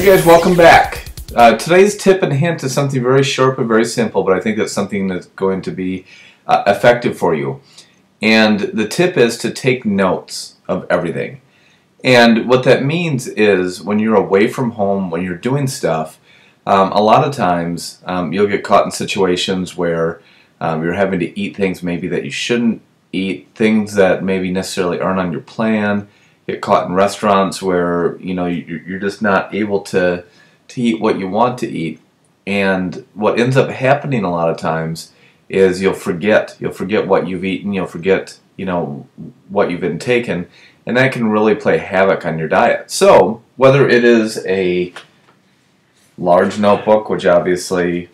guys, welcome back. Today's tip and hint is something very short but very simple, but I think that's something that's going to be effective for you. And the tip is to take notes of everything. And what that means is when you're away from home, when you're doing stuff, a lot of times you'll get caught in situations where you're having to eat things maybe that you shouldn't eat, things that maybe necessarily aren't on your plan. Get caught in restaurants where you're just not able to eat what you want to eat, and what ends up happening a lot of times is you'll forget what you've eaten, you'll forget what you've been taken, and that can really play havoc on your diet. So whether it is a large notebook, which obviously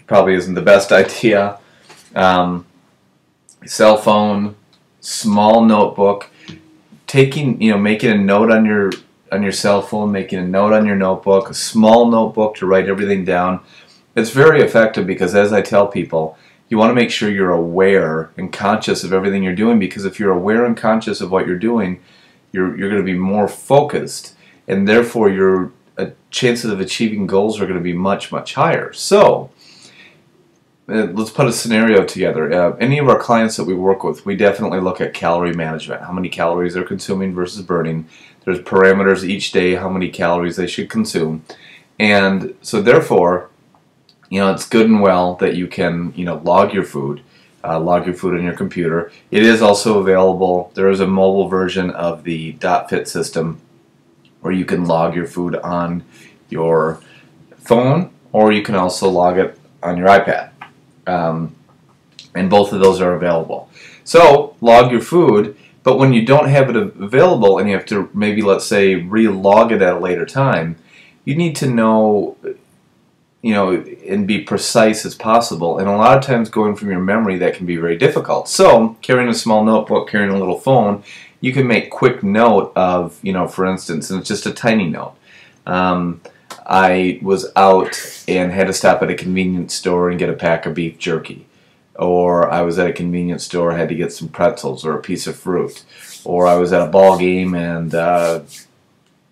probably isn't the best idea, cell phone, small notebook, making a note on your cell phone, making a note on your notebook, a small notebook to write everything down. It's very effective because, as I tell people, you want to make sure you're aware and conscious of everything you're doing, because if you're aware and conscious of what you're doing, you're going to be more focused, and therefore your chances of achieving goals are going to be much, much higher. So let's put a scenario together. Any of our clients that we work with, we definitely look at calorie management, how many calories they're consuming versus burning. There's parameters each day, how many calories they should consume. And so therefore, it's good and well that you can, log your food on your computer. It is also available. There is a mobile version of the .fit system where you can log your food on your phone, or you can also log it on your iPad. And both of those are available. So log your food, but when you don't have it available and you have to maybe, let's say, re-log it at a later time, you need to know, and be precise as possible. And a lot of times going from your memory, that can be very difficult. So carrying a small notebook, carrying a little phone, you can make quick note of, for instance, and it's just a tiny note. I was out and had to stop at a convenience store and get a pack of beef jerky. Or I was at a convenience store, had to get some pretzels or a piece of fruit. Or I was at a ball game and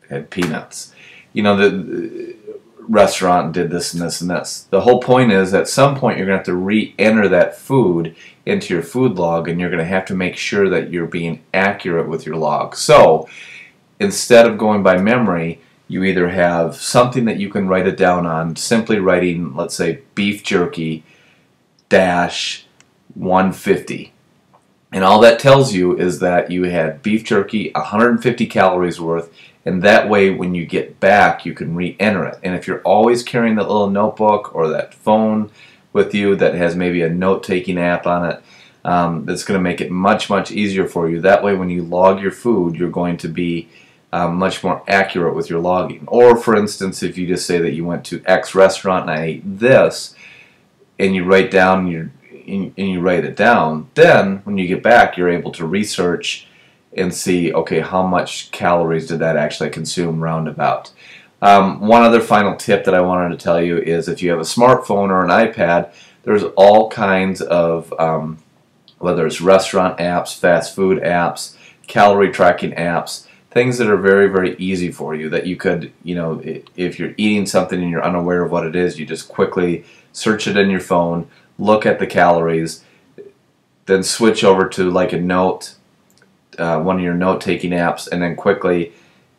had peanuts. The restaurant did this and this and this. The whole point is, at some point you're going to have to re-enter that food into your food log, and you're going to have to make sure that you're being accurate with your log. So instead of going by memory, you either have something that you can write it down on, simply writing, let's say, beef jerky dash 150. And all that tells you is that you had beef jerky 150 calories worth, and that way when you get back you can re-enter it. And if you're always carrying that little notebook or that phone with you that has maybe a note-taking app on it, that's going to make it much, much easier for you. That way when you log your food, you're going to be much more accurate with your logging. Or for instance, if you just say that you went to X restaurant and I ate this, and you write down you write it down, then when you get back you're able to research and see, okay, how much calories did that actually consume roundabout. One other final tip that I wanted to tell you is, if you have a smartphone or an iPad, there's all kinds of whether it's restaurant apps, fast food apps, calorie tracking apps, things that are very, very easy for you, that you could, if you're eating something and you're unaware of what it is, you just quickly search it in your phone, look at the calories, then switch over to like a note, one of your note-taking apps, and then quickly,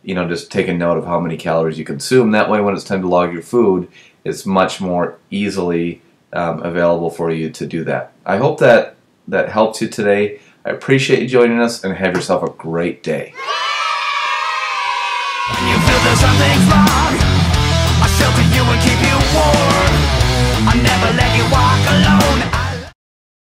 just take a note of how many calories you consume. That way when it's time to log your food, it's much more easily available for you to do that. I hope that helps you today. I appreciate you joining us, and have yourself a great day. When you feel that something's wrong, I'll shelter you and keep you warm. I'll never let you walk alone.